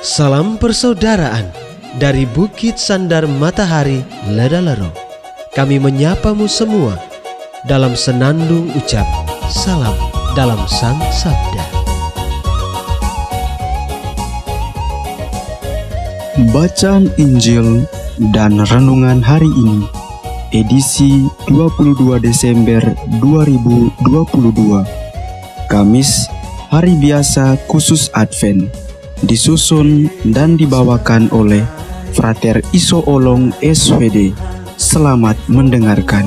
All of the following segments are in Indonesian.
Salam persaudaraan dari Bukit Sandar Matahari Ledalero. Kami menyapamu semua dalam senandung ucap salam dalam Sang Sabda. Bacaan Injil dan Renungan hari ini, edisi 22 Desember 2022, Kamis, hari biasa khusus Advent, disusun dan dibawakan oleh Frater Iso Olong SVD. Selamat mendengarkan.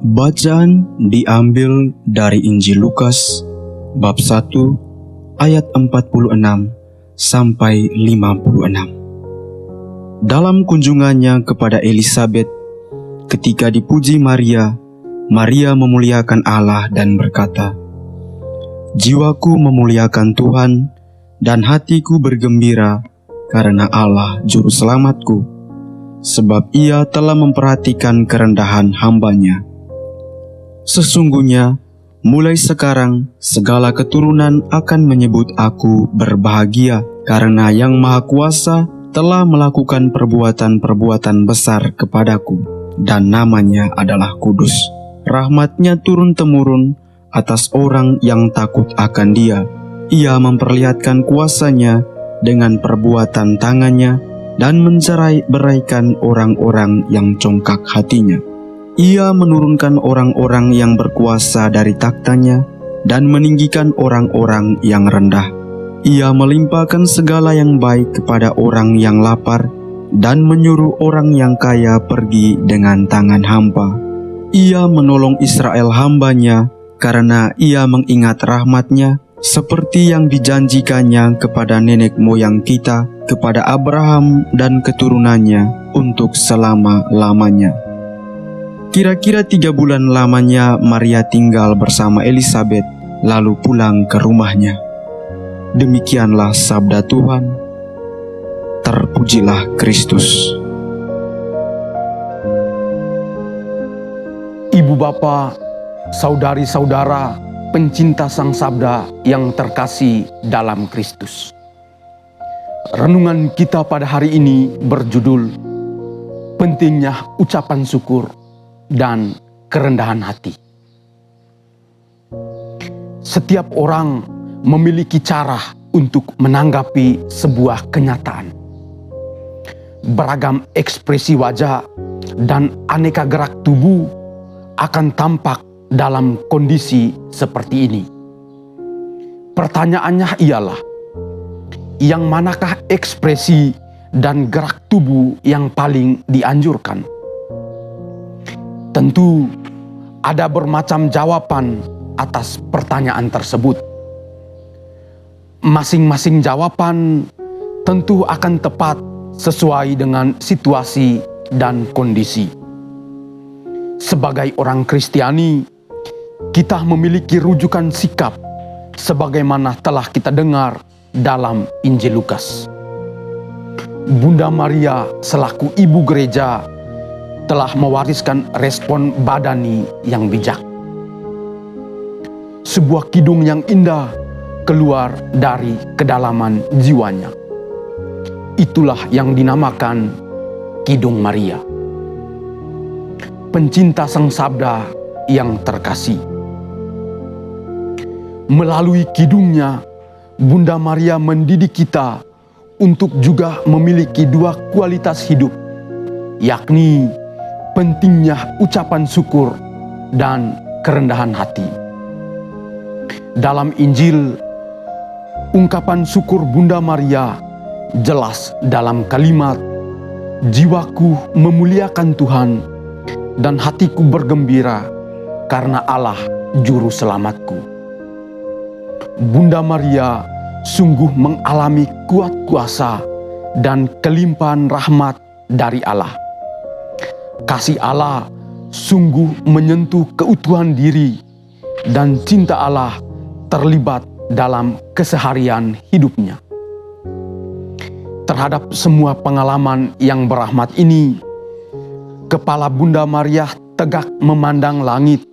Bacaan diambil dari Injil Lukas bab 1 ayat 46 sampai 56. Dalam kunjungannya kepada Elisabet, ketika dipuji Maria, Maria memuliakan Allah dan berkata, "Jiwaku memuliakan Tuhan, dan hatiku bergembira karena Allah Juru Selamatku, sebab Ia telah memperhatikan kerendahan hamba-Nya. Sesungguhnya, mulai sekarang segala keturunan akan menyebut aku berbahagia, karena Yang Maha Kuasa telah melakukan perbuatan-perbuatan besar kepadaku, dan namanya adalah kudus. Rahmat-Nya turun-temurun atas orang yang takut akan Dia. Ia memperlihatkan kuasa-Nya dengan perbuatan tangan-Nya dan mencerai-beraikan orang-orang yang congkak hatinya. Ia menurunkan orang-orang yang berkuasa dari takhta-Nya dan meninggikan orang-orang yang rendah. Ia melimpahkan segala yang baik kepada orang yang lapar dan menyuruh orang yang kaya pergi dengan tangan hampa. Ia menolong Israel hamba-Nya karena Ia mengingat rahmat-Nya seperti yang dijanjikannya kepada nenek moyang kita, kepada Abraham dan keturunannya untuk selama-lamanya." Kira-kira 3 bulan lamanya Maria tinggal bersama Elisabet, lalu pulang ke rumahnya. Demikianlah sabda Tuhan. Terpujilah Kristus. Ibu bapa, saudari-saudara, pencinta Sang Sabda yang terkasih dalam Kristus. Renungan kita pada hari ini berjudul Pentingnya Ucapan Syukur dan Kerendahan Hati. Setiap orang memiliki cara untuk menanggapi sebuah kenyataan. Beragam ekspresi wajah dan aneka gerak tubuh akan tampak dalam kondisi seperti ini. Pertanyaannya ialah, yang manakah ekspresi dan gerak tubuh yang paling dianjurkan? Tentu ada bermacam jawaban atas pertanyaan tersebut. Masing-masing jawaban tentu akan tepat sesuai dengan situasi dan kondisi. Sebagai orang Kristiani, kita memiliki rujukan sikap sebagaimana telah kita dengar dalam Injil Lukas. Bunda Maria selaku ibu gereja telah mewariskan respon badani yang bijak. Sebuah kidung yang indah keluar dari kedalaman jiwanya. Itulah yang dinamakan Kidung Maria. Pencinta Sang Sabda yang terkasih, melalui kidungnya, Bunda Maria mendidik kita untuk juga memiliki 2 kualitas hidup, yakni pentingnya ucapan syukur dan kerendahan hati. Dalam Injil, ungkapan syukur Bunda Maria jelas dalam kalimat, "Jiwaku memuliakan Tuhan, dan hatiku bergembira karena Allah Juru Selamatku." Bunda Maria sungguh mengalami kuat kuasa dan kelimpahan rahmat dari Allah. Kasih Allah sungguh menyentuh keutuhan diri, dan cinta Allah terlibat dalam keseharian hidupnya. Terhadap semua pengalaman yang berahmat ini, kepala Bunda Maria tegak memandang langit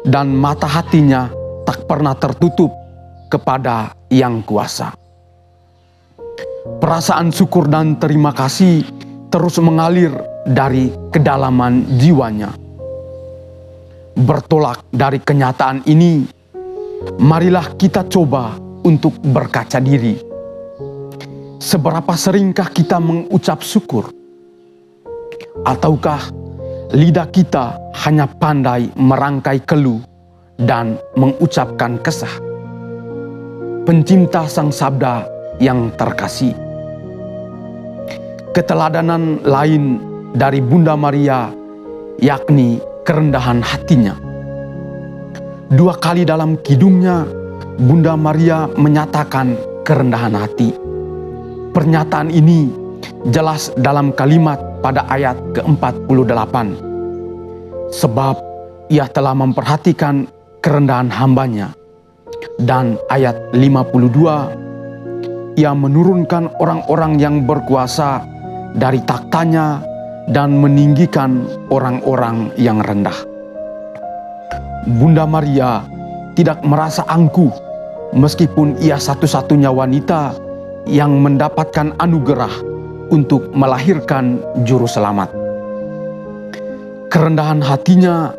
dan mata hatinya tak pernah tertutup kepada Yang Kuasa. Perasaan syukur dan terima kasih terus mengalir dari kedalaman jiwanya. Bertolak dari kenyataan ini, marilah kita coba untuk berkaca diri. Seberapa seringkah kita mengucap syukur? Ataukah lidah kita hanya pandai merangkai keluh dan mengucapkan kesah? Pencinta Sang Sabda yang terkasih, keteladanan lain dari Bunda Maria yakni kerendahan hatinya. 2 kali dalam kidungnya, Bunda Maria menyatakan kerendahan hati. Pernyataan ini jelas dalam kalimat pada ayat ke-48. Sebab ia telah memperhatikan kerendahan hambanya. Dan ayat 52, ia menurunkan orang-orang yang berkuasa dari taktanya dan meninggikan orang-orang yang rendah. Bunda Maria tidak merasa angkuh meskipun ia satu-satunya wanita yang mendapatkan anugerah untuk melahirkan juru selamat. Kerendahan hatinya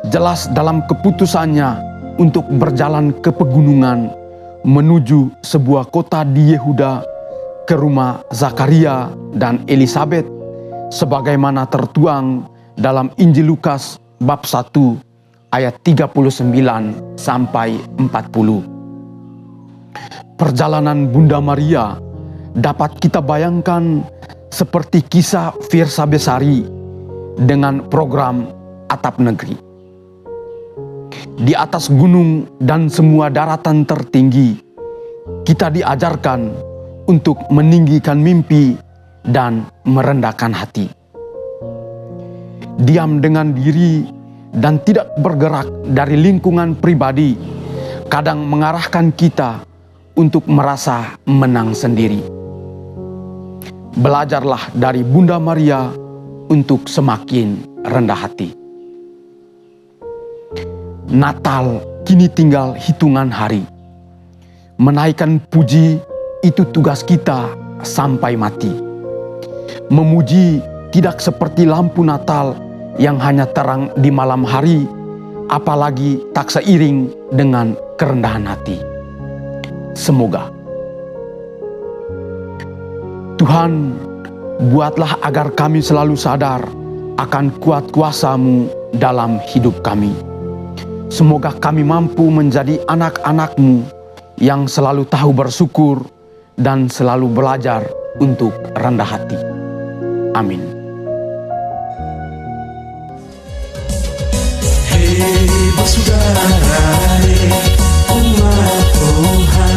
jelas dalam keputusannya untuk berjalan ke pegunungan menuju sebuah kota di Yehuda ke rumah Zakaria dan Elisabet, sebagaimana tertuang dalam Injil Lukas bab 1 ayat 39 sampai 40. Perjalanan Bunda Maria dapat kita bayangkan seperti kisah Fiersa Besari dengan program Atap Negeri. Di atas gunung dan semua daratan tertinggi, kita diajarkan untuk meninggikan mimpi dan merendahkan hati. Diam dengan diri dan tidak bergerak dari lingkungan pribadi kadang mengarahkan kita untuk merasa menang sendiri. Belajarlah dari Bunda Maria untuk semakin rendah hati. Natal kini tinggal hitungan hari. Menaikkan puji itu tugas kita sampai mati. Memuji tidak seperti lampu Natal yang hanya terang di malam hari, apalagi tak seiring dengan kerendahan hati. Semoga Tuhan, buatlah agar kami selalu sadar akan kuat kuasa-Mu dalam hidup kami. Semoga kami mampu menjadi anak-anak-Mu yang selalu tahu bersyukur dan selalu belajar untuk rendah hati. Amin. Hei bersaudara, umat Tuhan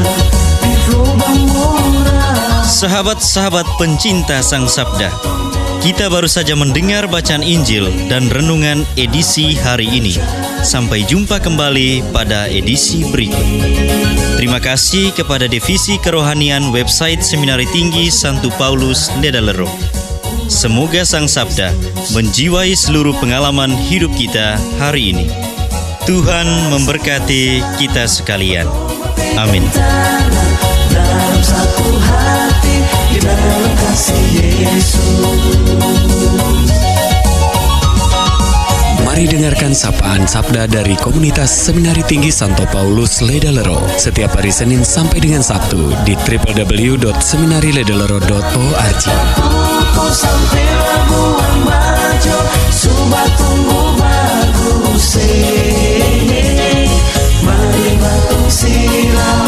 di lubang murah. Sahabat-sahabat pencinta Sang Sabda, kita baru saja mendengar bacaan Injil dan renungan edisi hari ini. Sampai jumpa kembali pada edisi berikut. Terima kasih kepada Divisi Kerohanian website Seminari Tinggi Santo Paulus Ledalero. Semoga Sang Sabda menjiwai seluruh pengalaman hidup kita hari ini. Tuhan memberkati kita sekalian. Amin. Dalam satu hati, di dalam kasih Yesus. Mari dengarkan sapaan sabda dari komunitas Seminari Tinggi Santo Paulus Ledalero setiap hari Senin sampai dengan Sabtu di www.seminariledalero.org. Kau sampai Labuan Bajo, Subak tunggu bagus. Mari batung silam.